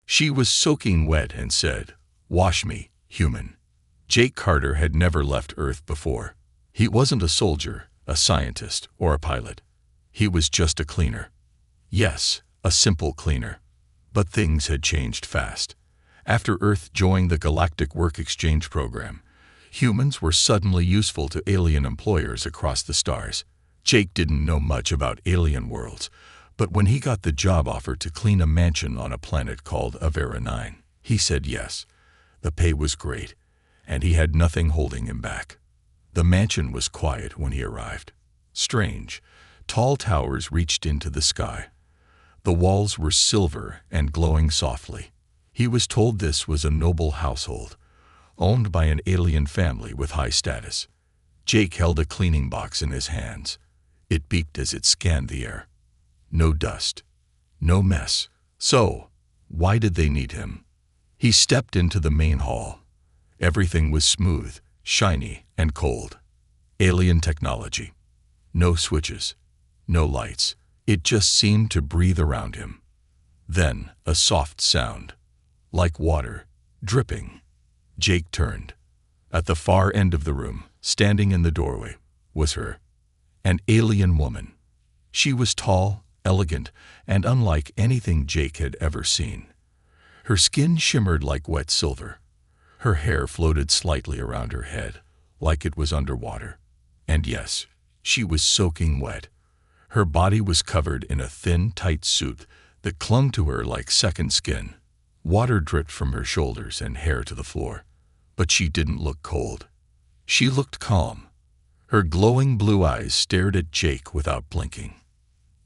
She was soaking wet and said, "Wash me, human." Jake Carter had never left Earth before. He wasn't a soldier, a scientist, or a pilot. He was just a cleaner. Yes, a simple cleaner. But things had changed fast. After Earth joined the Galactic Work Exchange program, humans were suddenly useful to alien employers across the stars. Jake didn't know much about alien worlds, but when he got the job offer to clean a mansion on a planet called Avera 9, he said yes. The pay was great, and he had nothing holding him back. The mansion was quiet when he arrived. Strange, tall towers reached into the sky. The walls were silver and glowing softly. He was told this was a noble household, owned by an alien family with high status. Jake held a cleaning box in his hands. It beeped as it scanned the air. No dust. No mess. So, why did they need him? He stepped into the main hall. Everything was smooth, shiny, and cold. Alien technology. No switches. No lights. It just seemed to breathe around him. Then, a soft sound. Like water. Dripping. Jake turned. At the far end of the room, standing in the doorway, was her. An alien woman. She was tall, elegant, and unlike anything Jake had ever seen. Her skin shimmered like wet silver. Her hair floated slightly around her head, like it was underwater. And yes, she was soaking wet. Her body was covered in a thin, tight suit that clung to her like second skin. Water dripped from her shoulders and hair to the floor. But she didn't look cold. She looked calm. Her glowing blue eyes stared at Jake without blinking.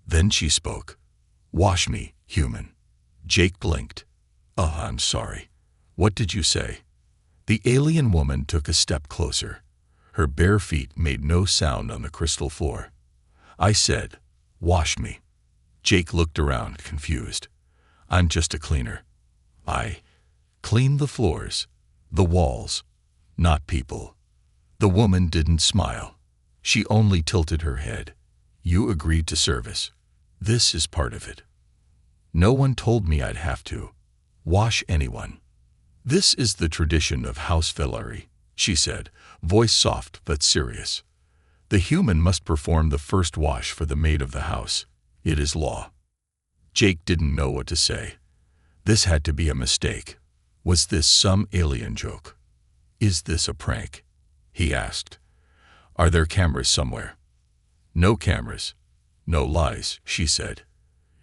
Then she spoke. "Wash me, human." Jake blinked. "Oh, I'm sorry. What did you say?" The alien woman took a step closer. Her bare feet made no sound on the crystal floor. "I said, wash me." Jake looked around, confused. "I'm just a cleaner. I clean the floors, the walls, not people." The woman didn't smile. She only tilted her head. "You agreed to service. This is part of it. No one told me I'd have to wash anyone. This is the tradition of House Velari," she said, voice soft but serious. "The human must perform the first wash for the maid of the house. It is law." Jake didn't know what to say. This had to be a mistake. Was this some alien joke? "Is this a prank?" he asked. "Are there cameras somewhere?" "No cameras. No lies," she said.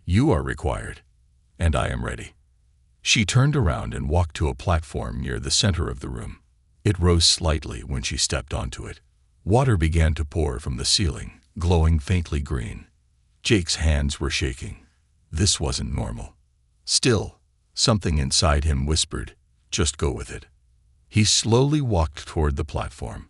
"You are required, and I am ready." She turned around and walked to a platform near the center of the room. It rose slightly when she stepped onto it. Water began to pour from the ceiling, glowing faintly green. Jake's hands were shaking. This wasn't normal. Still, something inside him whispered, "Just go with it." He slowly walked toward the platform.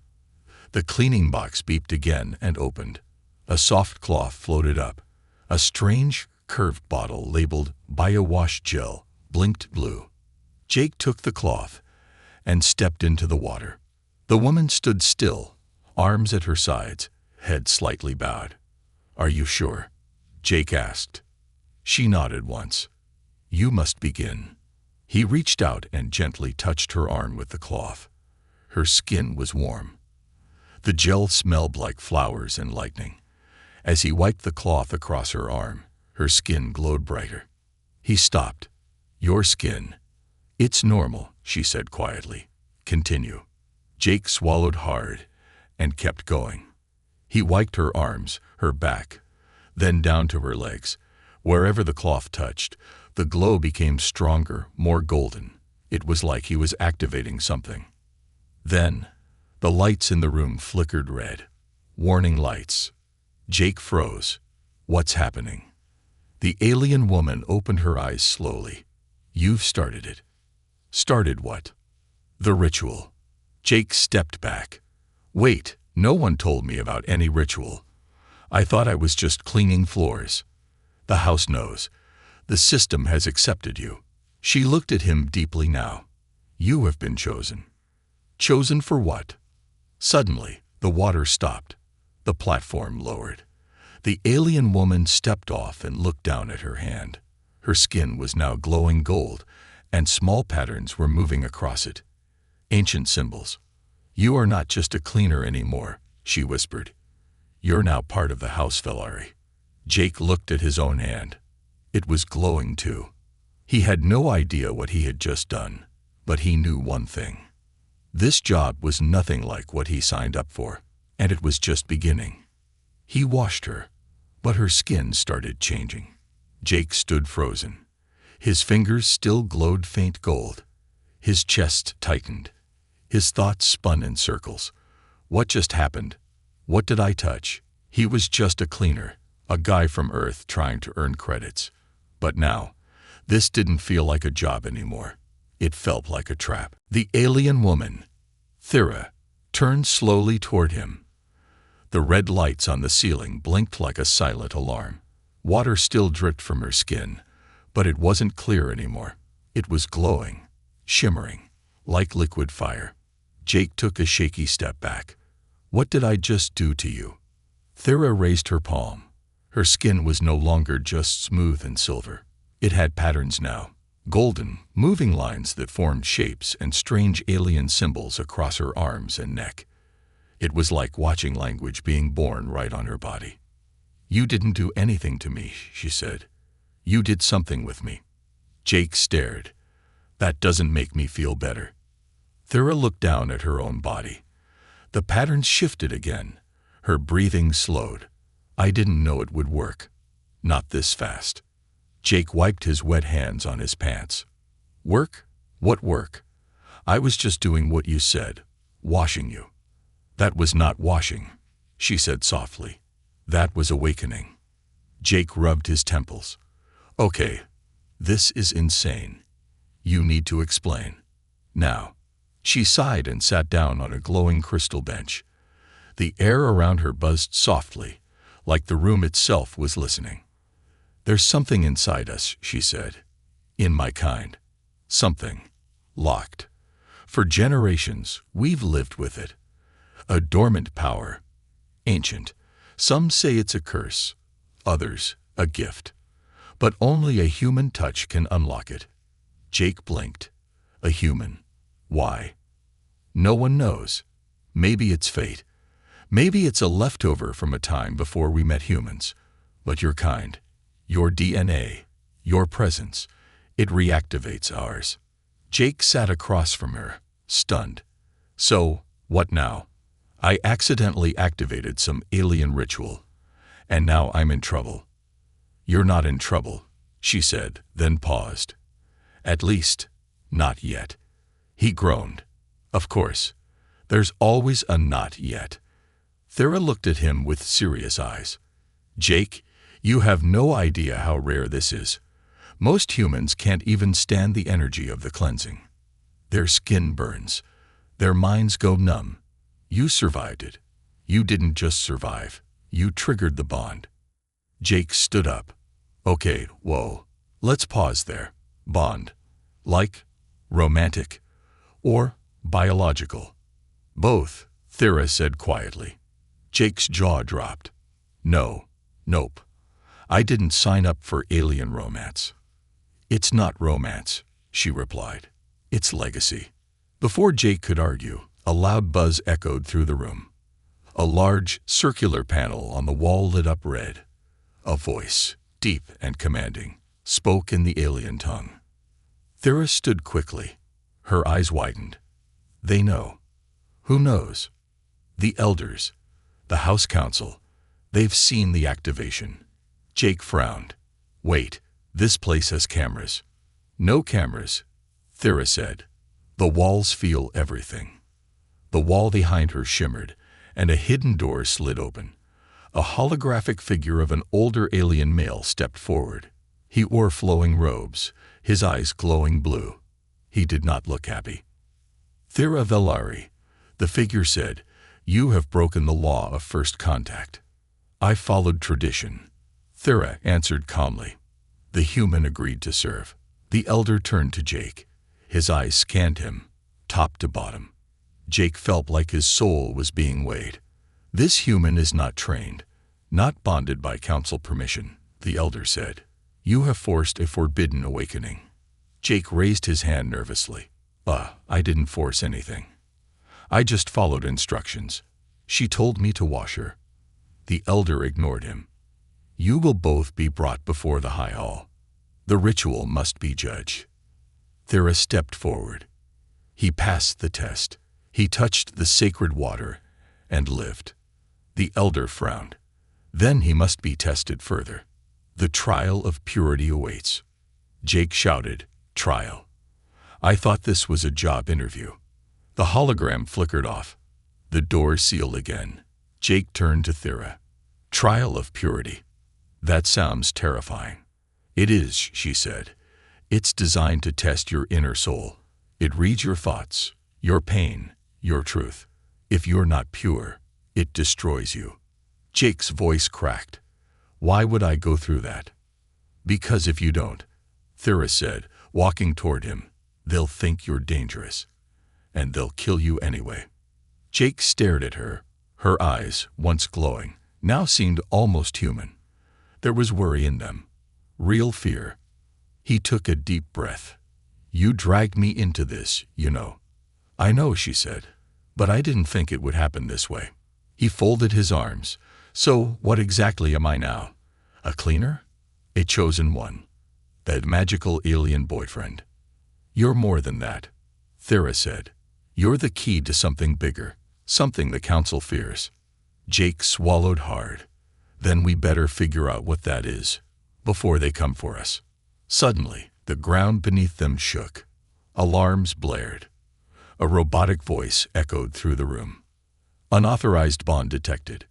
The cleaning box beeped again and opened. A soft cloth floated up. A strange, curved bottle labeled BioWash Gel blinked blue. Jake took the cloth and stepped into the water. The woman stood still, arms at her sides, head slightly bowed. "Are you sure?" Jake asked. She nodded once. "You must begin." He reached out and gently touched her arm with the cloth. Her skin was warm. The gel smelled like flowers and lightning. As he wiped the cloth across her arm, her skin glowed brighter. He stopped. "Your skin. It's normal," she said quietly. "Continue." Jake swallowed hard and kept going. He wiped her arms, her back, then down to her legs. Wherever the cloth touched, the glow became stronger, more golden. It was like he was activating something. Then, the lights in the room flickered red. Warning lights. Jake froze. What's happening? The alien woman opened her eyes slowly. "You've started it." "Started what?" "The ritual." Jake stepped back. "Wait, no one told me about any ritual. I thought I was just cleaning floors." "The house knows. The system has accepted you." She looked at him deeply now. "You have been chosen." "Chosen for what?" Suddenly, the water stopped. The platform lowered. The alien woman stepped off and looked down at her hand. Her skin was now glowing gold, and small patterns were moving across it. Ancient symbols. "You are not just a cleaner anymore," she whispered. "You're now part of the house, Velari." Jake looked at his own hand. It was glowing too. He had no idea what he had just done, but he knew one thing. This job was nothing like what he signed up for, and it was just beginning. He washed her, but her skin started changing. Jake stood frozen. His fingers still glowed faint gold. His chest tightened. His thoughts spun in circles. What just happened? What did I touch? He was just a cleaner, a guy from Earth trying to earn credits. But now, this didn't feel like a job anymore. It felt like a trap. The alien woman, Thera, turned slowly toward him. The red lights on the ceiling blinked like a silent alarm. Water still dripped from her skin, but it wasn't clear anymore. It was glowing, shimmering, like liquid fire. Jake took a shaky step back. "What did I just do to you?" Thera raised her palm. Her skin was no longer just smooth and silver. It had patterns now, golden, moving lines that formed shapes and strange alien symbols across her arms and neck. It was like watching language being born right on her body. "You didn't do anything to me," she said. "You did something with me." Jake stared. "That doesn't make me feel better." Thera looked down at her own body. The patterns shifted again. Her breathing slowed. "I didn't know it would work. Not this fast." Jake wiped his wet hands on his pants. "Work? What work? I was just doing what you said, washing you." "That was not washing," she said softly. "That was awakening." Jake rubbed his temples. "Okay, this is insane. You need to explain. Now." She sighed and sat down on a glowing crystal bench. The air around her buzzed softly, like the room itself was listening. "There's something inside us," she said. "In my kind. Something. Locked. For generations, we've lived with it. A dormant power. Ancient. Some say it's a curse. Others, a gift. But only a human touch can unlock it." Jake blinked. "A human. Why?" "No one knows. Maybe it's fate. Maybe it's a leftover from a time before we met humans. But your kind, your DNA, your presence, it reactivates ours." Jake sat across from her, stunned. "So, what now? I accidentally activated some alien ritual, and now I'm in trouble." "You're not in trouble," she said, then paused. "At least, not yet." He groaned. "Of course. There's always a not yet." Thera looked at him with serious eyes. "Jake, you have no idea how rare this is. Most humans can't even stand the energy of the cleansing. Their skin burns. Their minds go numb. You survived it. You didn't just survive. You triggered the bond." Jake stood up. "Okay, whoa. Let's pause there. Bond. Like romantic or biological?" "Both," Thera said quietly. Jake's jaw dropped. Nope. I didn't sign up for alien romance." "It's not romance," she replied. "It's legacy." Before Jake could argue, a loud buzz echoed through the room. A large, circular panel on the wall lit up red. A voice, deep and commanding, spoke in the alien tongue. Thera stood quickly. Her eyes widened. "They know." "Who knows?" "The elders. The House Council. They've seen the activation." Jake frowned. "Wait, this place has cameras." "No cameras," Thera said. "The walls feel everything." The wall behind her shimmered, and a hidden door slid open. A holographic figure of an older alien male stepped forward. He wore flowing robes, his eyes glowing blue. He did not look happy. "Thera Velari," the figure said, "you have broken the law of first contact." "I followed tradition," Thera answered calmly. The human agreed to serve. The elder turned to Jake. His eyes scanned him, top to bottom. Jake felt like his soul was being weighed. "This human is not trained, not bonded by council permission," the elder said. "You have forced a forbidden awakening." Jake raised his hand nervously. I didn't force anything. I just followed instructions. She told me to wash her. The elder ignored him. You will both be brought before the High Hall. The ritual must be judged. Thera stepped forward. He passed the test. He touched the sacred water and lived. The elder frowned. Then he must be tested further. The trial of purity awaits. Jake shouted, "Trial." I thought this was a job interview. The hologram flickered off. The door sealed again. Jake turned to Thera. Trial of purity. That sounds terrifying. It is, she said. It's designed to test your inner soul. It reads your thoughts, your pain, your truth. If you're not pure, it destroys you. Jake's voice cracked. Why would I go through that? Because if you don't, Thera said, walking toward him, they'll think you're dangerous. And they'll kill you anyway. Jake stared at her. Her eyes, once glowing, now seemed almost human. There was worry in them. Real fear. He took a deep breath. You dragged me into this, you know. I know, she said, but I didn't think it would happen this way. He folded his arms. So, what exactly am I now? A cleaner? A chosen one? That magical alien boyfriend? You're more than that, Thera said. You're the key to something bigger, something the council fears. Jake swallowed hard. Then we better figure out what that is, before they come for us. Suddenly, the ground beneath them shook. Alarms blared. A robotic voice echoed through the room. Unauthorized bond detected.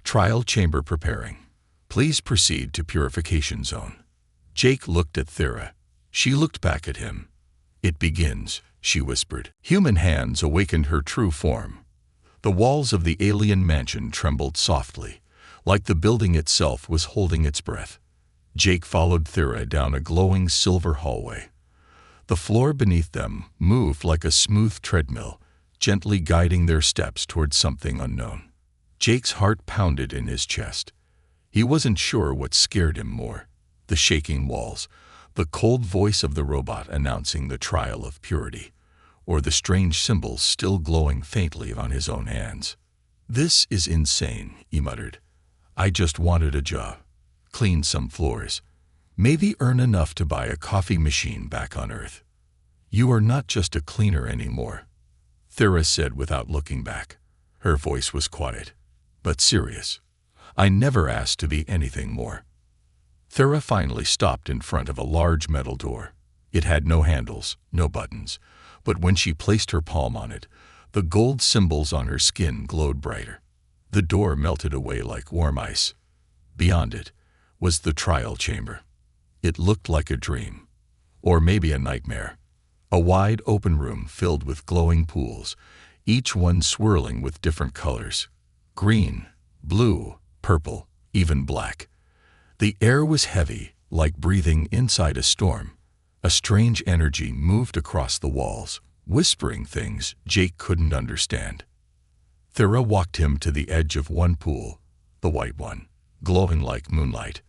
Trial chamber preparing. Please proceed to purification zone. Jake looked at Thera. She looked back at him. It begins, she whispered. Human hands awakened her true form. The walls of the alien mansion trembled softly, like the building itself was holding its breath. Jake followed Thera down a glowing silver hallway. The floor beneath them moved like a smooth treadmill, gently guiding their steps towards something unknown. Jake's heart pounded in his chest. He wasn't sure what scared him more, the shaking walls, the cold voice of the robot announcing the trial of purity, or the strange symbols still glowing faintly on his own hands. This is insane, he muttered. I just wanted a job. Clean some floors. Maybe earn enough to buy a coffee machine back on Earth. You are not just a cleaner anymore, Thera said without looking back. Her voice was quiet, but serious. I never asked to be anything more. Thera finally stopped in front of a large metal door. It had no handles, no buttons, but when she placed her palm on it, the gold symbols on her skin glowed brighter. The door melted away like warm ice. Beyond it was the trial chamber. It looked like a dream, or maybe a nightmare. A wide open room filled with glowing pools, each one swirling with different colors. Green, blue, purple, even black. The air was heavy, like breathing inside a storm. A strange energy moved across the walls, whispering things Jake couldn't understand. Thera walked him to the edge of one pool, the white one, glowing like moonlight.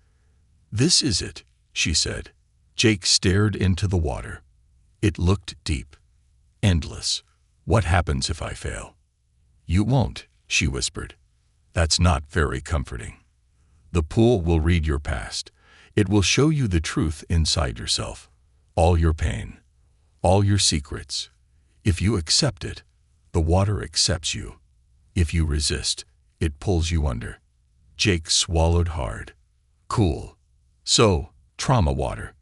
This is it, she said. Jake stared into the water. It looked deep, endless. What happens if I fail? You won't, she whispered. That's not very comforting. The pool will read your past. It will show you the truth inside yourself. All your pain, all your secrets. If you accept it, the water accepts you. If you resist, it pulls you under. Jake swallowed hard. Cool. So, trauma water.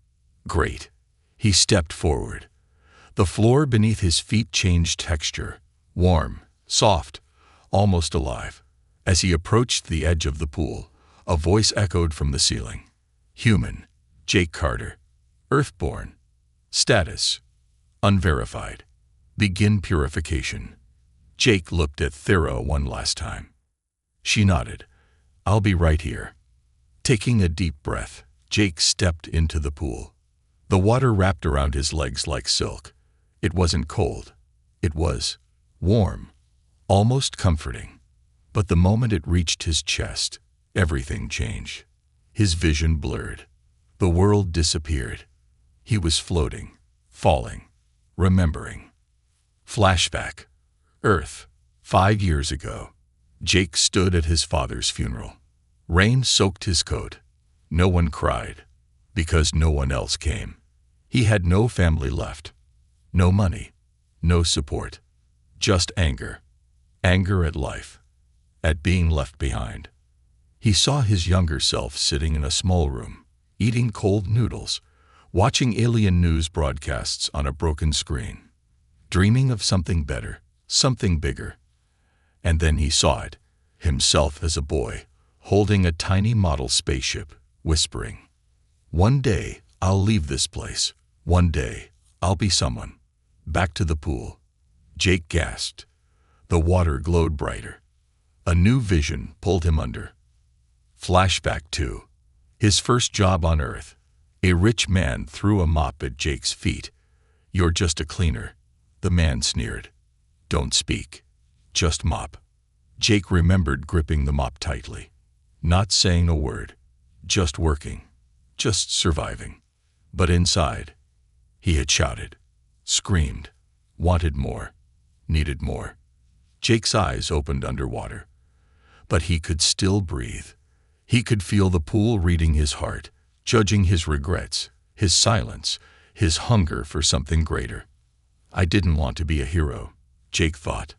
Great. He stepped forward. The floor beneath his feet changed texture. Warm, soft, almost alive. As he approached the edge of the pool, a voice echoed from the ceiling. Human. Jake Carter. Earthborn. Status. Unverified. Begin purification. Jake looked at Thera one last time. She nodded. I'll be right here. Taking a deep breath, Jake stepped into the pool. The water wrapped around his legs like silk. It wasn't cold. It was warm, almost comforting. But the moment it reached his chest, everything changed. His vision blurred. The world disappeared. He was floating, falling, remembering. Flashback. Earth. 5 years ago. Jake stood at his father's funeral. Rain soaked his coat. No one cried, because no one else came. He had no family left. No money. No support. Just anger. Anger at life. At being left behind. He saw his younger self sitting in a small room, eating cold noodles, watching alien news broadcasts on a broken screen, dreaming of something better, something bigger. And then he saw it, himself as a boy, holding a tiny model spaceship, whispering, "One day, I'll leave this place. One day, I'll be someone." Back to the pool. Jake gasped. The water glowed brighter. A new vision pulled him under. Flashback 2. His first job on Earth. A rich man threw a mop at Jake's feet. "You're just a cleaner," the man sneered. "Don't speak. Just mop." Jake remembered gripping the mop tightly, not saying a word, just working, just surviving. But inside, he had shouted, screamed, wanted more, needed more. Jake's eyes opened underwater, but he could still breathe. He could feel the pool reading his heart, judging his regrets, his silence, his hunger for something greater. "I didn't want to be a hero," Jake thought.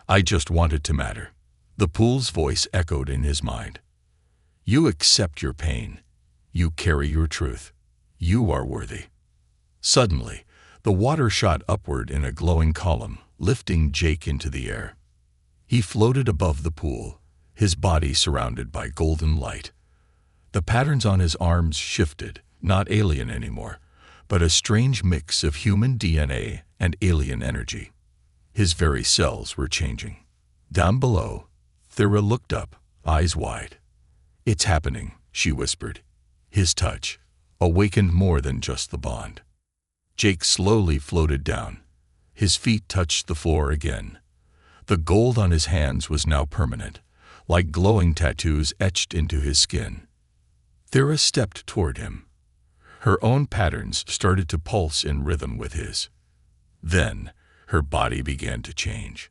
"I just wanted to matter." The pool's voice echoed in his mind. "You accept your pain. You carry your truth. You are worthy." Suddenly, the water shot upward in a glowing column, lifting Jake into the air. He floated above the pool, his body surrounded by golden light. The patterns on his arms shifted, not alien anymore, but a strange mix of human DNA and alien energy. His very cells were changing. Down below, Thera looked up, eyes wide. "It's happening," she whispered. His touch awakened more than just the bond. Jake slowly floated down. His feet touched the floor again. The gold on his hands was now permanent, like glowing tattoos etched into his skin. Thera stepped toward him. Her own patterns started to pulse in rhythm with his. Then, her body began to change.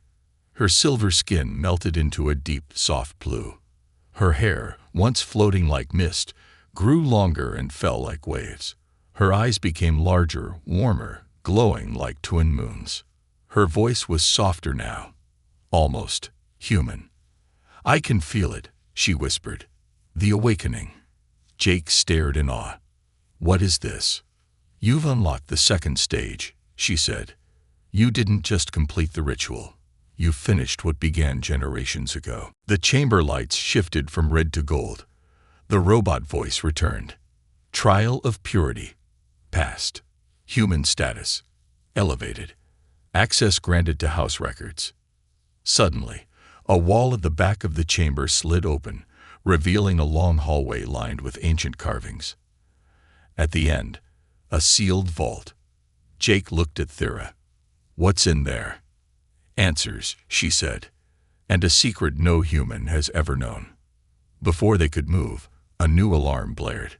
Her silver skin melted into a deep, soft blue. Her hair, once floating like mist, grew longer and fell like waves. Her eyes became larger, warmer, glowing like twin moons. Her voice was softer now, almost human. "I can feel it," she whispered. "The awakening." Jake stared in awe. "What is this?" "You've unlocked the second stage," she said. "You didn't just complete the ritual. You finished what began generations ago." The chamber lights shifted from red to gold. The robot voice returned. "Trial of purity. Passed. Human status. Elevated. Access granted to house records." Suddenly, a wall at the back of the chamber slid open, revealing a long hallway lined with ancient carvings. At the end, a sealed vault. Jake looked at Thera. "What's in there?" "Answers," she said, "and a secret no human has ever known." Before they could move, a new alarm blared.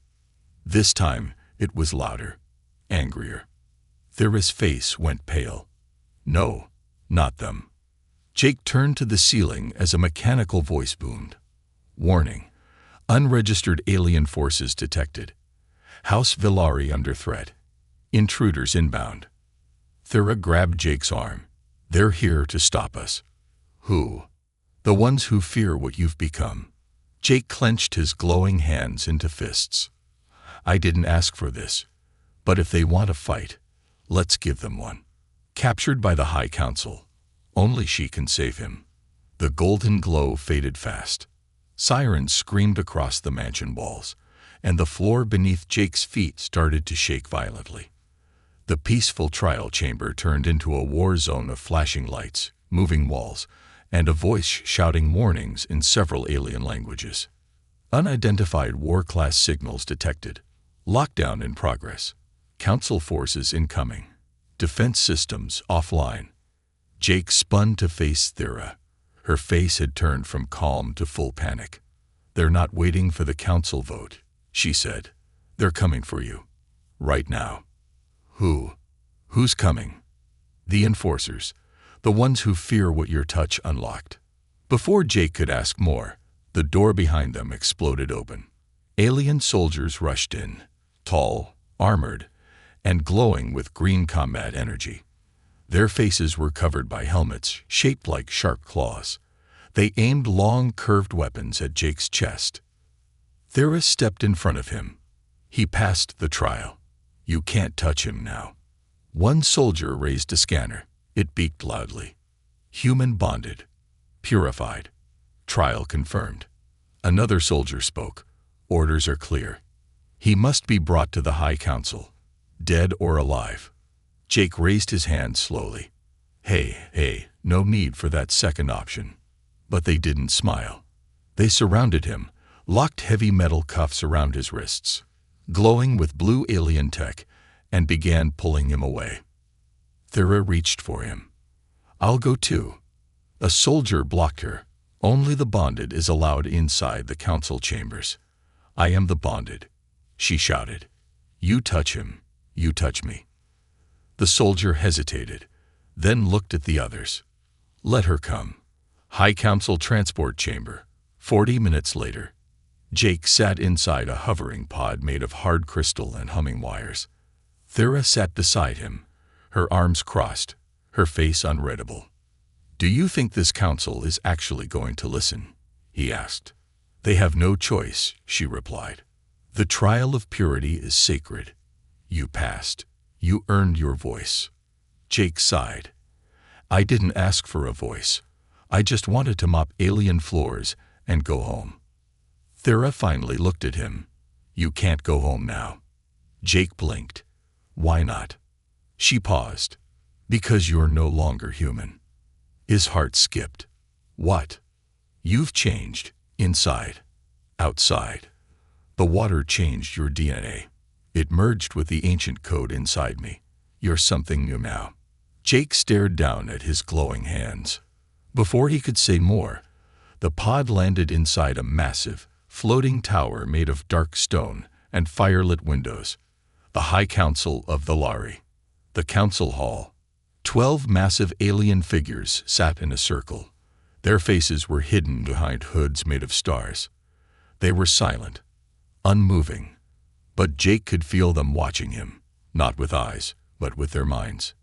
This time, it was louder, angrier. Thera's face went pale. "No, not them." Jake turned to the ceiling as a mechanical voice boomed. "Warning. Unregistered alien forces detected. House Villari under threat. Intruders inbound." Thera grabbed Jake's arm. "They're here to stop us." "Who?" "The ones who fear what you've become." Jake clenched his glowing hands into fists. "I didn't ask for this. But if they want a fight, let's give them one." Captured by the High Council, only she can save him. The golden glow faded fast. Sirens screamed across the mansion walls, and the floor beneath Jake's feet started to shake violently. The peaceful trial chamber turned into a war zone of flashing lights, moving walls, and a voice shouting warnings in several alien languages. Unidentified war-class signals detected. Lockdown in progress. Council forces incoming. Defense systems offline. Jake spun to face Thera. Her face had turned from calm to full panic. "They're not waiting for the council vote," she said. "They're coming for you. Right now." "Who?" Who's coming? The enforcers, the ones who fear what your touch unlocked. Before Jake could ask more, the door behind them exploded open. Alien soldiers rushed in, tall, armored, and glowing with green combat energy. Their faces were covered by helmets shaped like sharp claws. They aimed long, curved weapons at Jake's chest. Thera stepped in front of him. He passed the trial. You can't touch him now. One soldier raised a scanner. It beeped loudly. Human bonded. Purified. Trial confirmed. Another soldier spoke. Orders are clear. He must be brought to the High Council, dead or alive. Jake raised his hand slowly. Hey, no need for that second option. But they didn't smile. They surrounded him, locked heavy metal cuffs around his wrists, glowing with blue alien tech, and began pulling him away. Thera reached for him. I'll go too. A soldier blocked her. Only the bonded is allowed inside the council chambers. I am the bonded, she shouted. You touch him, you touch me. The soldier hesitated, then looked at the others. Let her come. High Council transport chamber. 40 minutes later, Jake sat inside a hovering pod made of hard crystal and humming wires. Thera sat beside him, her arms crossed, her face unreadable. Do you think this council is actually going to listen? He asked. They have no choice, she replied. The trial of purity is sacred. You passed. You earned your voice. Jake sighed. I didn't ask for a voice. I just wanted to mop alien floors and go home. Thera finally looked at him. You can't go home now. Jake blinked. Why not? She paused. Because you're no longer human. His heart skipped. What? You've changed, inside, outside. The water changed your DNA. It merged with the ancient code inside me. You're something new now. Jake stared down at his glowing hands. Before he could say more, the pod landed inside a massive, floating tower made of dark stone and firelit windows. The High Council of the Lari. The council hall. 12 massive alien figures sat in a circle. Their faces were hidden behind hoods made of stars. They were silent, unmoving, but Jake could feel them watching him, not with eyes, but with their minds.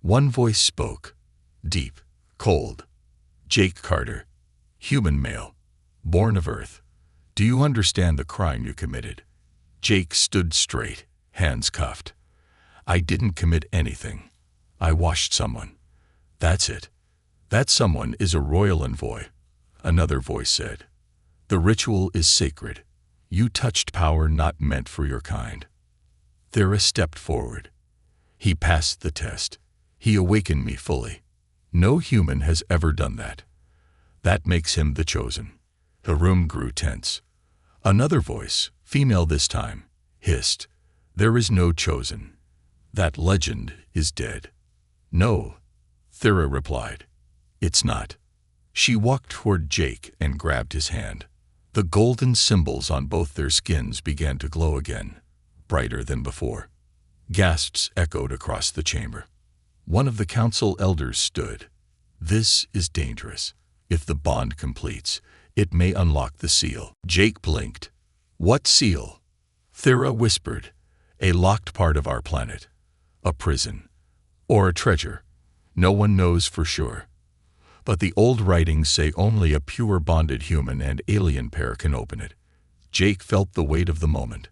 One voice spoke, deep, cold. Jake Carter, human male, born of Earth. Do you understand the crime you committed? Jake stood straight, hands cuffed. I didn't commit anything. I washed someone. That's it. That someone is a royal envoy. Another voice said. The ritual is sacred. You touched power not meant for your kind. Thera stepped forward. He passed the test. He awakened me fully. No human has ever done that. That makes him the chosen. The room grew tense. Another voice, female this time, hissed. There is no chosen. That legend is dead. No, Thera replied. It's not. She walked toward Jake and grabbed his hand. The golden symbols on both their skins began to glow again, brighter than before. Gasps echoed across the chamber. One of the council elders stood. This is dangerous. If the bond completes, it may unlock the seal. Jake blinked. What seal? Thera whispered. A locked part of our planet. A prison. Or a treasure. No one knows for sure. But the old writings say only a pure bonded human and alien pair can open it. Jake felt the weight of the moment.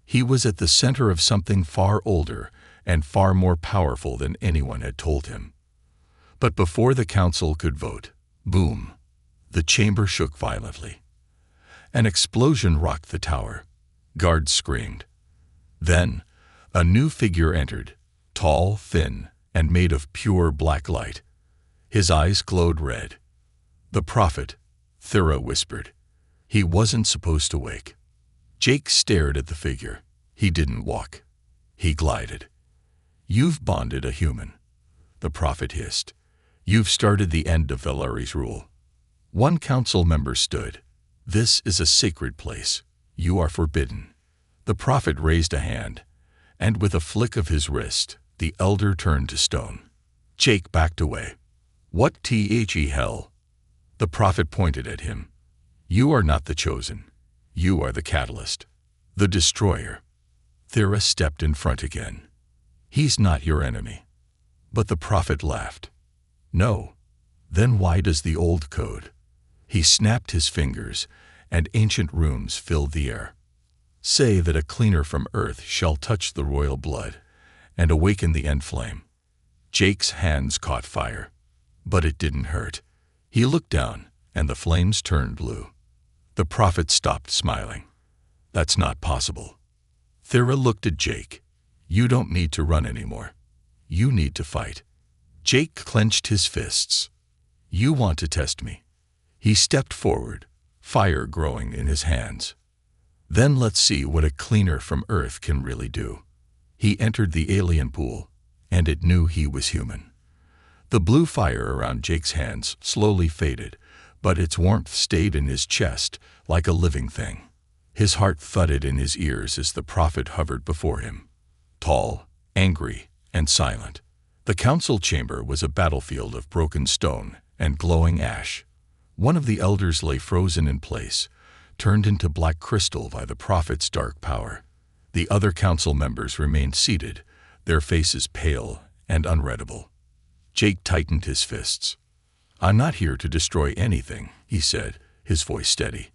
He was at the center of something far older and far more powerful than anyone had told him. But before the council could vote, boom, the chamber shook violently. An explosion rocked the tower. Guards screamed. Then, a new figure entered, tall, thin, and made of pure black light. His eyes glowed red. The prophet, Thera whispered. He wasn't supposed to wake. Jake stared at the figure. He didn't walk. He glided. You've bonded a human, the prophet hissed. You've started the end of Valeri's rule. One council member stood. This is a sacred place. You are forbidden. The prophet raised a hand, and with a flick of his wrist, The elder turned to stone. Jake backed away. What the hell? The prophet pointed at him. You are not the chosen. You are the catalyst. The destroyer. Thera stepped in front again. He's not your enemy. But the prophet laughed. No. Then why does the old code? He snapped his fingers, and ancient runes filled the air. Say that a cleaner from earth shall touch the royal blood, and awaken the end flame. Jake's hands caught fire. But it didn't hurt. He looked down, and the flames turned blue. The prophet stopped smiling. That's not possible. Thera looked at Jake. You don't need to run anymore. You need to fight. Jake clenched his fists. You want to test me? He stepped forward, fire growing in his hands. Then let's see what a cleaner from Earth can really do. He entered the alien pool, and it knew he was human. The blue fire around Jake's hands slowly faded, but its warmth stayed in his chest like a living thing. His heart thudded in his ears as the prophet hovered before him. Tall, angry, and silent. The council chamber was a battlefield of broken stone and glowing ash. One of the elders lay frozen in place, turned into black crystal by the prophet's dark power. The other council members remained seated, their faces pale and unreadable. Jake tightened his fists. I'm not here to destroy anything, he said, his voice steady.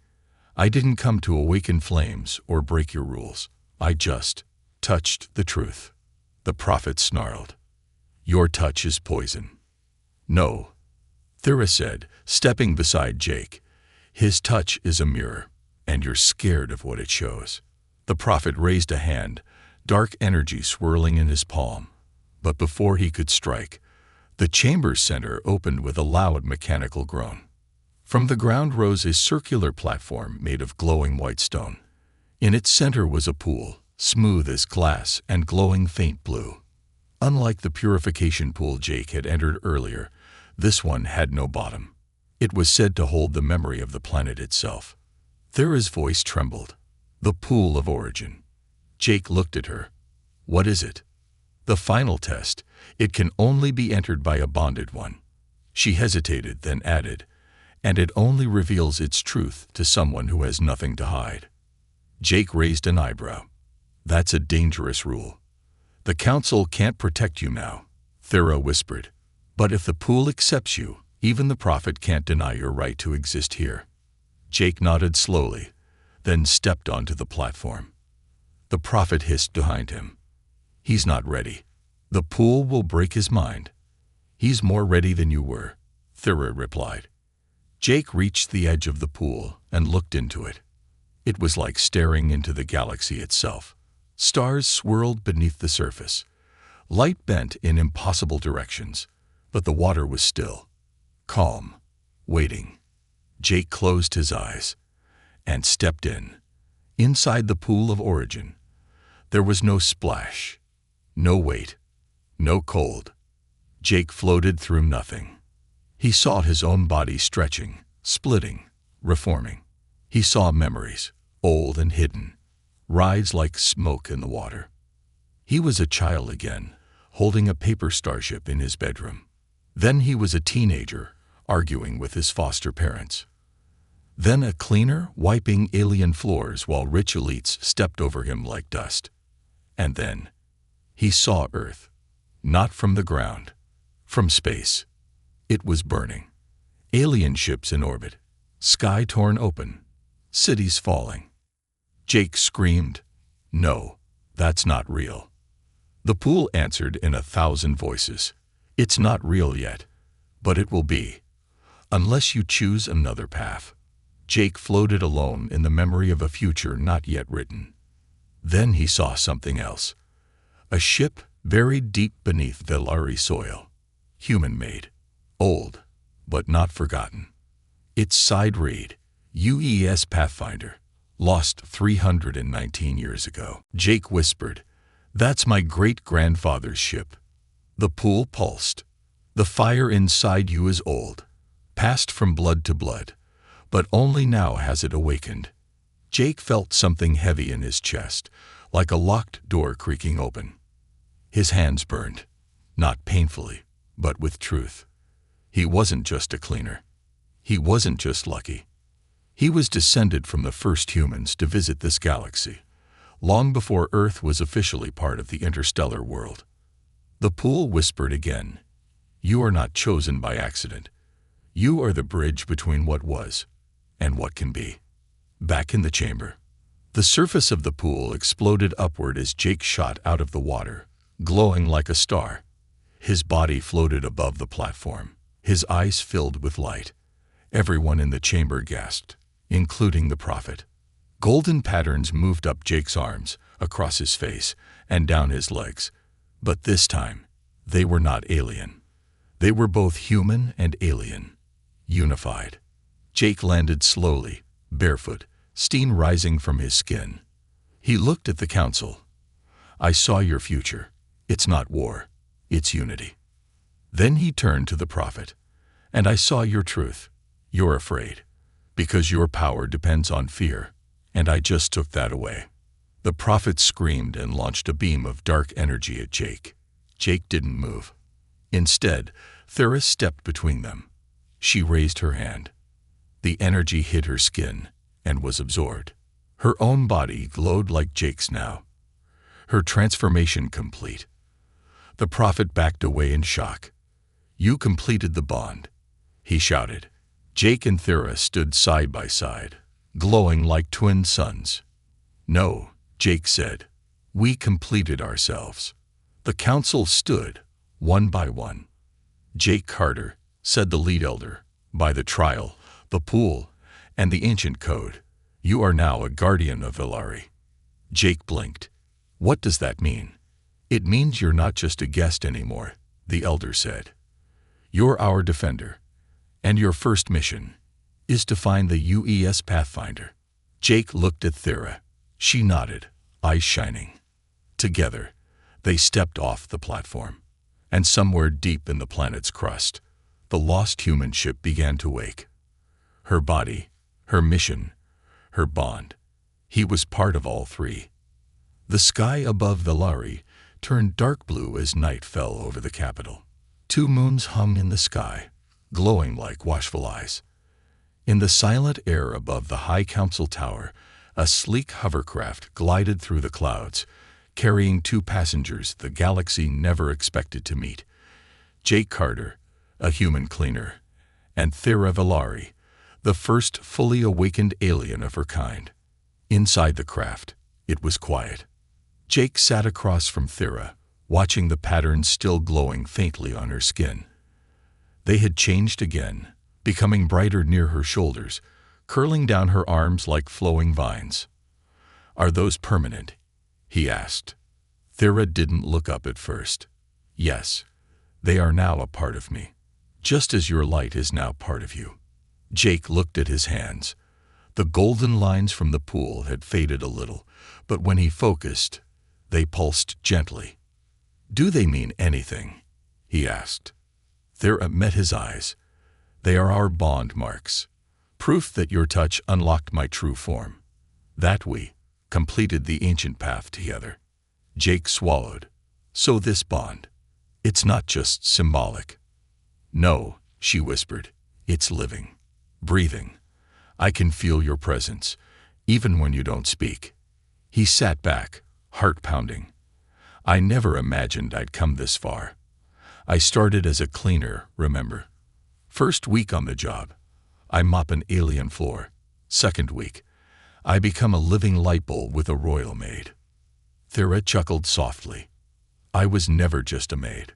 I didn't come to awaken flames or break your rules. I just touched the truth. The prophet snarled. Your touch is poison. No, Thera said, stepping beside Jake. His touch is a mirror, and you're scared of what it shows. The prophet raised a hand, dark energy swirling in his palm. But before he could strike, the chamber's center opened with a loud mechanical groan. From the ground rose a circular platform made of glowing white stone. In its center was a pool, smooth as glass and glowing faint blue. Unlike the purification pool Jake had entered earlier, this one had no bottom. It was said to hold the memory of the planet itself. Thera's voice trembled. The pool of origin. Jake looked at her. What is it? The final test. It can only be entered by a bonded one. She hesitated, then added, and it only reveals its truth to someone who has nothing to hide. Jake raised an eyebrow. That's a dangerous rule. The council can't protect you now, Thera whispered. But if the pool accepts you, even the prophet can't deny your right to exist here. Jake nodded slowly, then stepped onto the platform. The prophet hissed behind him. He's not ready. The pool will break his mind. He's more ready than you were, Thera replied. Jake reached the edge of the pool and looked into it. It was like staring into the galaxy itself. Stars swirled beneath the surface. Light bent in impossible directions, but the water was still, calm, waiting. Jake closed his eyes and stepped in. Inside the pool of origin, there was no splash, no weight, no cold. Jake floated through nothing. He saw his own body stretching, splitting, reforming. He saw memories, old and hidden, rise like smoke in the water. He was a child again, holding a paper starship in his bedroom. Then he was a teenager, arguing with his foster parents. Then a cleaner, wiping alien floors while rich elites stepped over him like dust. And then he saw Earth, not from the ground, from space. It was burning. Alien ships in orbit, sky torn open, cities falling. Jake screamed, "No, that's not real." The pool answered in 1,000 voices. It's not real yet, but it will be, unless you choose another path. Jake floated alone in the memory of a future not yet written. Then he saw something else. A ship buried deep beneath Velari soil. Human-made. Old, but not forgotten. Its side read, UES Pathfinder. Lost 319 years ago. Jake whispered, "That's my great-grandfather's ship." The pool pulsed. The fire inside you is old, passed from blood to blood, but only now has it awakened. Jake felt something heavy in his chest, like a locked door creaking open. His hands burned, not painfully, but with truth. He wasn't just a cleaner. He wasn't just lucky. He was descended from the first humans to visit this galaxy, long before Earth was officially part of the interstellar world. The pool whispered again, "You are not chosen by accident. You are the bridge between what was and what can be." Back in the chamber, the surface of the pool exploded upward as Jake shot out of the water, glowing like a star. His body floated above the platform, his eyes filled with light. Everyone in the chamber gasped, including the prophet. Golden patterns moved up Jake's arms, across his face, and down his legs. But this time, they were not alien. They were both human and alien, unified. Jake landed slowly, barefoot, steam rising from his skin. He looked at the council. "I saw your future. It's not war, it's unity." Then he turned to the prophet. "And I saw your truth. You're afraid, because your power depends on fear, and I just took that away." The prophet screamed and launched a beam of dark energy at Jake. Jake didn't move. Instead, Thera stepped between them. She raised her hand. The energy hit her skin and was absorbed. Her own body glowed like Jake's now, her transformation complete. The prophet backed away in shock. "You completed the bond," he shouted. Jake and Thera stood side by side, glowing like twin suns. "No," Jake said. "We completed ourselves." The council stood, one by one. "Jake Carter," said the lead elder, "by the trial, the pool, and the ancient code, you are now a guardian of Vilari." Jake blinked. "What does that mean?" "It means you're not just a guest anymore," the elder said. "You're our defender, and your first mission is to find the UES Pathfinder." Jake looked at Thera. She nodded, eyes shining. Together, they stepped off the platform, and somewhere deep in the planet's crust, the lost human ship began to wake. Her body, her mission, her bond. He was part of all three. The sky above Vilari turned dark blue as night fell over the capital. 2 moons hung in the sky, glowing like watchful eyes. In the silent air above the High Council Tower, a sleek hovercraft glided through the clouds, carrying 2 passengers the galaxy never expected to meet. Jake Carter, a human cleaner, and Thera Vilari, the first fully awakened alien of her kind. Inside the craft, it was quiet. Jake sat across from Thera, watching the patterns still glowing faintly on her skin. They had changed again, becoming brighter near her shoulders, curling down her arms like flowing vines. "Are those permanent?" he asked. Thera didn't look up at first. "Yes, they are now a part of me, just as your light is now part of you." Jake looked at his hands. The golden lines from the pool had faded a little, but when he focused, they pulsed gently. "Do they mean anything?" he asked. Thera met his eyes. "They are our bond marks, proof that your touch unlocked my true form, that we completed the ancient path together." Jake swallowed. "So this bond, it's not just symbolic." "No," she whispered, "it's living, breathing. I can feel your presence, even when you don't speak." He sat back, heart pounding. "I never imagined I'd come this far. I started as a cleaner, remember? First week on the job, I mop an alien floor. Second week, I become a living light bulb with a royal maid." Thera chuckled softly. "I was never just a maid."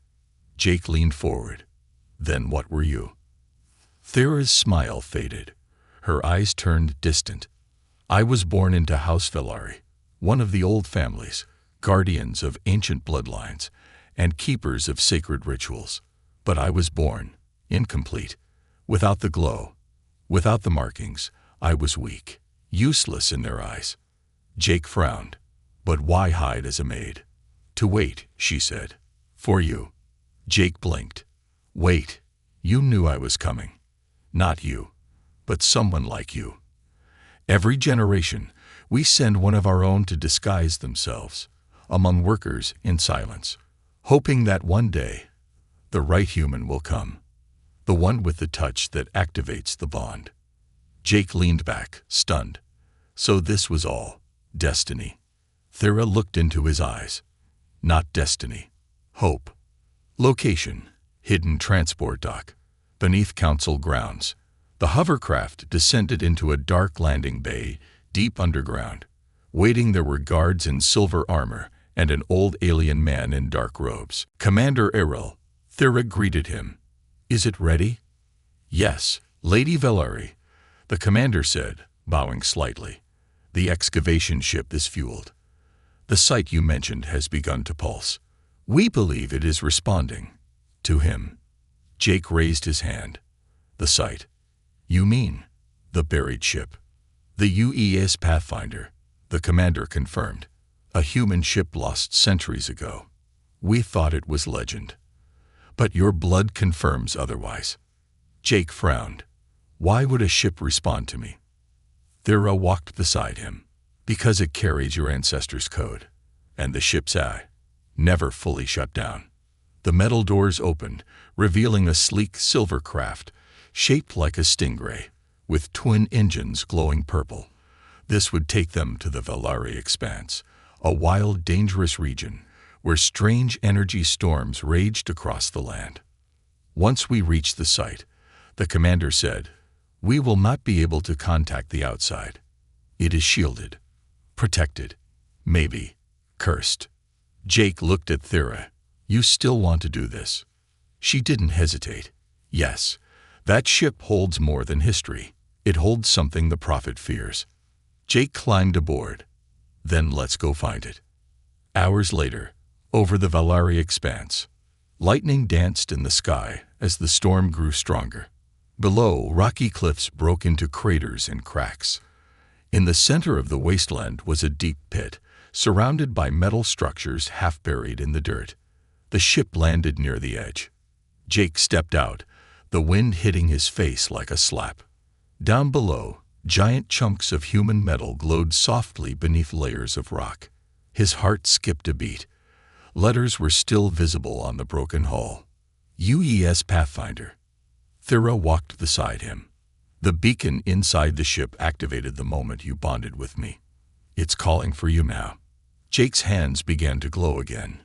Jake leaned forward. "Then what were you?" Thera's smile faded. Her eyes turned distant. "I was born into House Vilari, one of the old families, guardians of ancient bloodlines, and keepers of sacred rituals. But I was born, incomplete, without the glow, without the markings. I was weak, useless in their eyes." Jake frowned. "But why hide as a maid?" "To wait," she said. "For you." Jake blinked. "Wait, you knew I was coming. Not you, but someone like you. Every generation, we send one of our own to disguise themselves, among workers in silence, hoping that one day the right human will come, the one with the touch that activates the bond. Jake leaned back, stunned. So this was all destiny. Thera looked into his eyes. Not destiny. Hope. Location: hidden transport dock. Beneath council grounds. The hovercraft descended into a dark landing bay, deep underground. Waiting there were guards in silver armor and an old alien man in dark robes. Commander Errol. Thera greeted him. Is it ready? Yes, Lady Velari, the commander said, bowing slightly. The excavation ship is fueled. The site you mentioned has begun to pulse. We believe it is responding. To him. Jake raised his hand. The site. You mean the buried ship? The UES Pathfinder, the commander confirmed. A human ship lost centuries ago. We thought it was legend. But your blood confirms otherwise. Jake frowned. Why would a ship respond to me? Thera walked beside him. Because it carries your ancestors' code. And the ship's eye. Never fully shut down. The metal doors opened, revealing a sleek silver craft, shaped like a stingray, with twin engines glowing purple. This would take them to the Velari Expanse, a wild, dangerous region where strange energy storms raged across the land. Once we reach the site, the commander said, we will not be able to contact the outside. It is shielded, protected, maybe cursed. Jake looked at Thera. You still want to do this? She didn't hesitate. Yes, that ship holds more than history. It holds something the Prophet fears. Jake climbed aboard. Then let's go find it. Hours later, over the Velari Expanse, lightning danced in the sky as the storm grew stronger. Below, rocky cliffs broke into craters and cracks. In the center of the wasteland was a deep pit, surrounded by metal structures half buried in the dirt. The ship landed near the edge. Jake stepped out, the wind hitting his face like a slap. Down below, giant chunks of human metal glowed softly beneath layers of rock. His heart skipped a beat. Letters were still visible on the broken hull. UES Pathfinder. Thera walked beside him. The beacon inside the ship activated the moment you bonded with me. It's calling for you now. Jake's hands began to glow again.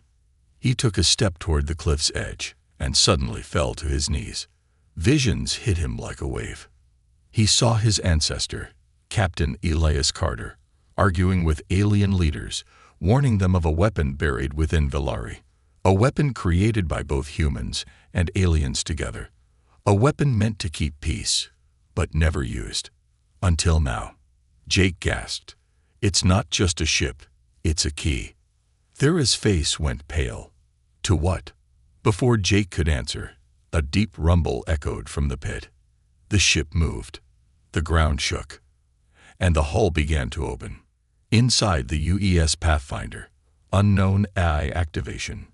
He took a step toward the cliff's edge and suddenly fell to his knees. Visions hit him like a wave. He saw his ancestor, Captain Elias Carter, arguing with alien leaders, warning them of a weapon buried within Velari. A weapon created by both humans and aliens together. A weapon meant to keep peace, but never used. Until now. Jake gasped. It's not just a ship, it's a key. Thera's face went pale. To what? Before Jake could answer, a deep rumble echoed from the pit. The ship moved. The ground shook. And the hull began to open. Inside the UES Pathfinder, unknown AI activation.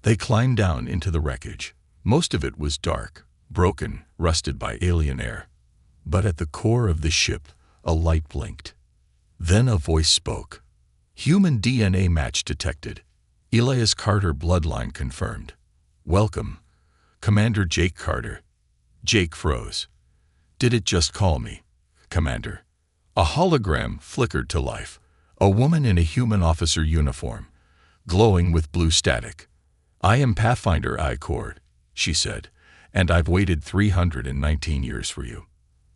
They climbed down into the wreckage. Most of it was dark, broken, rusted by alien air. But at the core of the ship, a light blinked. Then a voice spoke. Human DNA match detected. Elias Carter bloodline confirmed. Welcome, Commander Jake Carter. Jake froze. Did it just call me, Commander? A hologram flickered to life. A woman in a human officer uniform, glowing with blue static. I am Pathfinder I Cord, she said, and I've waited 319 years for you.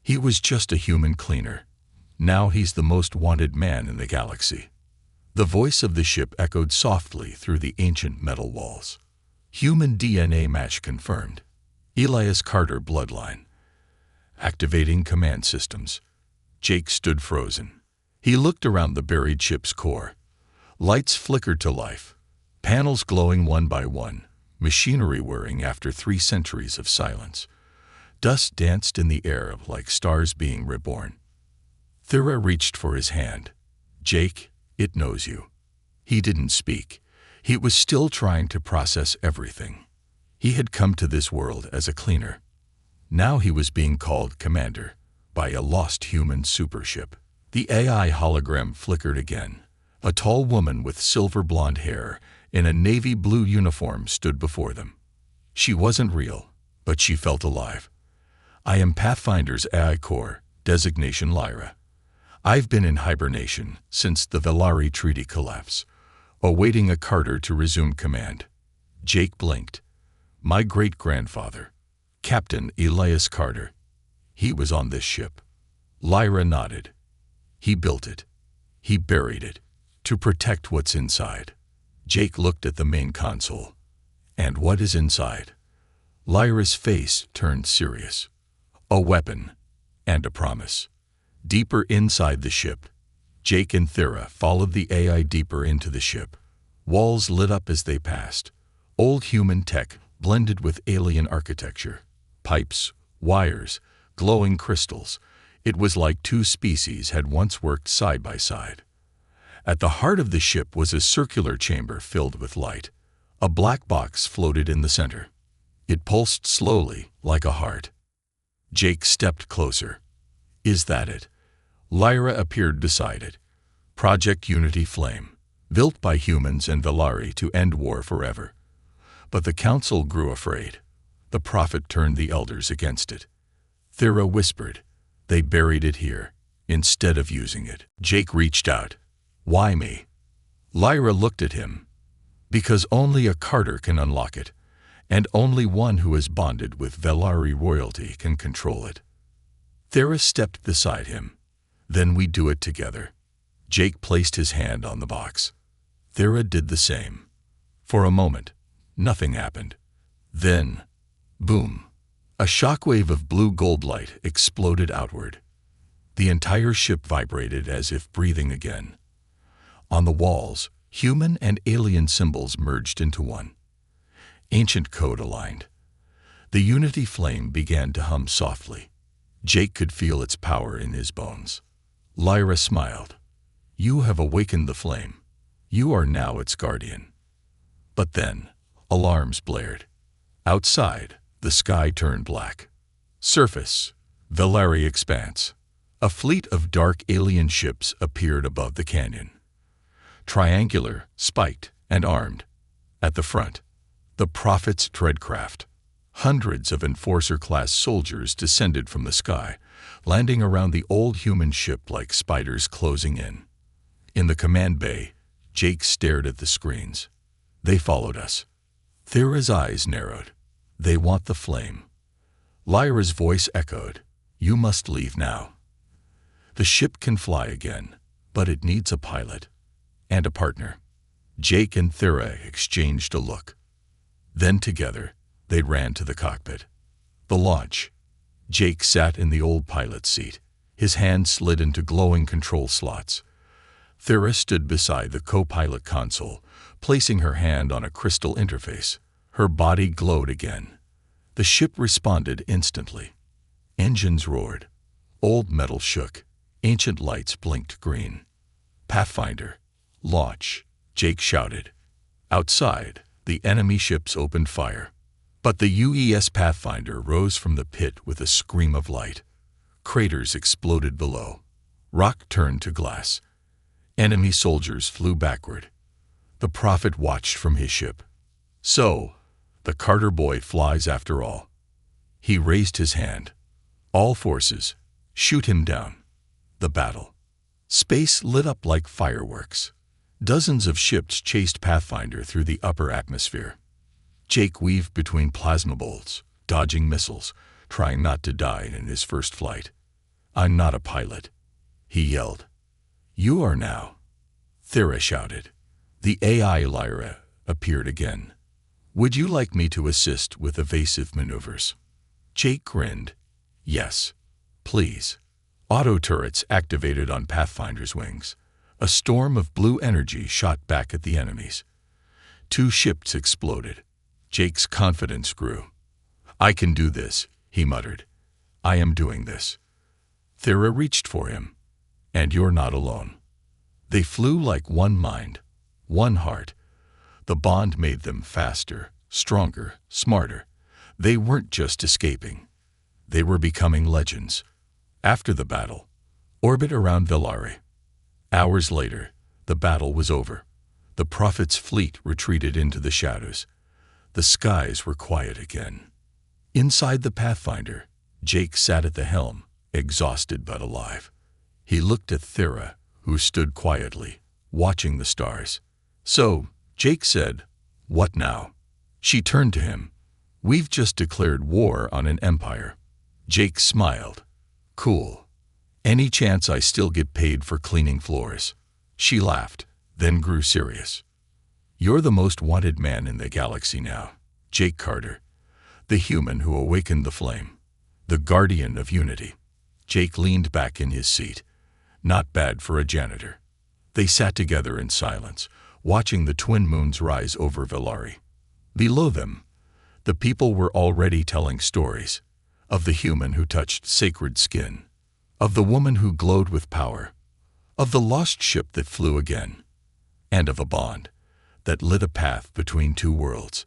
He was just a human cleaner. Now he's the most wanted man in the galaxy. The voice of the ship echoed softly through the ancient metal walls. Human DNA match confirmed. Elias Carter bloodline. Activating command systems. Jake stood frozen. He looked around the buried ship's core. Lights flickered to life. Panels glowing one by one. Machinery whirring after 3 centuries of silence. Dust danced in the air like stars being reborn. Thera reached for his hand. Jake, it knows you. He didn't speak. He was still trying to process everything. He had come to this world as a cleaner. Now he was being called Commander by a lost human supership. The AI hologram flickered again. A tall woman with silver blonde hair in a navy blue uniform stood before them. She wasn't real, but she felt alive. "I am Pathfinder's AI Core, designation Lyra. I've been in hibernation since the Velari Treaty collapse, awaiting a Carter to resume command." Jake blinked. "My great-grandfather, Captain Elias Carter. He was on this ship." Lyra nodded. "He built it. He buried it, to protect what's inside." Jake looked at the main console. "And what is inside?" Lyra's face turned serious. "A weapon, and a promise." Deeper inside the ship, Jake and Thera followed the AI deeper into the ship. Walls lit up as they passed. Old human tech blended with alien architecture. Pipes, wires, glowing crystals. It was like two species had once worked side by side. At the heart of the ship was a circular chamber filled with light. A black box floated in the center. It pulsed slowly, like a heart. Jake stepped closer. "Is that it?" Lyra appeared beside it. "Project Unity Flame, built by humans and Velari to end war forever." But the council grew afraid. The prophet turned the elders against it. Thera whispered, "They buried it here, instead of using it." Jake reached out. "Why me?" Lyra looked at him. "Because only a Carter can unlock it, and only one who is bonded with Velari royalty can control it." Thera stepped beside him. "Then we do it together." Jake placed his hand on the box. Thera did the same. For a moment, nothing happened. Then, boom! A shockwave of blue-gold light exploded outward. The entire ship vibrated as if breathing again. On the walls, human and alien symbols merged into one. Ancient code aligned. The Unity Flame began to hum softly. Jake could feel its power in his bones. Lyra smiled. "You have awakened the flame. You are now its guardian." But then, alarms blared. Outside, the sky turned black. Surface, Velari Expanse. A fleet of dark alien ships appeared above the canyon. Triangular, spiked, and armed. At the front, the Prophet's Dreadcraft. Hundreds of Enforcer-class soldiers descended from the sky, landing around the old human ship like spiders closing in. In the command bay, Jake stared at the screens. "They followed us." Thera's eyes narrowed. "They want the flame." Lyra's voice echoed. "You must leave now. The ship can fly again, but it needs a pilot. And a partner." Jake and Thera exchanged a look. Then together, they ran to the cockpit. The launch. Jake sat in the old pilot's seat. His hand slid into glowing control slots. Thera stood beside the co-pilot console, placing her hand on a crystal interface. Her body glowed again. The ship responded instantly. Engines roared. Old metal shook. Ancient lights blinked green. "Pathfinder, launch," Jake shouted. Outside, the enemy ships opened fire. But the UES Pathfinder rose from the pit with a scream of light. Craters exploded below. Rock turned to glass. Enemy soldiers flew backward. The Prophet watched from his ship. "So, the Carter boy flies after all." He raised his hand. "All forces, shoot him down." The battle. Space lit up like fireworks. Dozens of ships chased Pathfinder through the upper atmosphere. Jake weaved between plasma bolts, dodging missiles, trying not to die in his first flight. "I'm not a pilot," he yelled. "You are now," Thera shouted. The AI Lyra appeared again. "Would you like me to assist with evasive maneuvers?" Jake grinned. "Yes, please." Auto turrets activated on Pathfinder's wings. A storm of blue energy shot back at the enemies. 2 ships exploded. Jake's confidence grew. "I can do this," he muttered. "I am doing this." Thera reached for him. "And you're not alone." They flew like one mind, one heart. The bond made them faster, stronger, smarter. They weren't just escaping. They were becoming legends. After the battle, orbit around Velari. Hours later, the battle was over. The prophet's fleet retreated into the shadows. The skies were quiet again. Inside the Pathfinder, Jake sat at the helm, exhausted but alive. He looked at Thera, who stood quietly, watching the stars. "So," Jake said, "what now?" She turned to him. "We've just declared war on an empire." Jake smiled. "Cool. Any chance I still get paid for cleaning floors?" She laughed, then grew serious. "You're the most wanted man in the galaxy now, Jake Carter, the human who awakened the flame, the guardian of unity." Jake leaned back in his seat. Not bad for a janitor. They sat together in silence, watching the twin moons rise over Villari. Below them, the people were already telling stories of the human who touched sacred skin, of the woman who glowed with power, of the lost ship that flew again, and of a bond that lit a path between two worlds.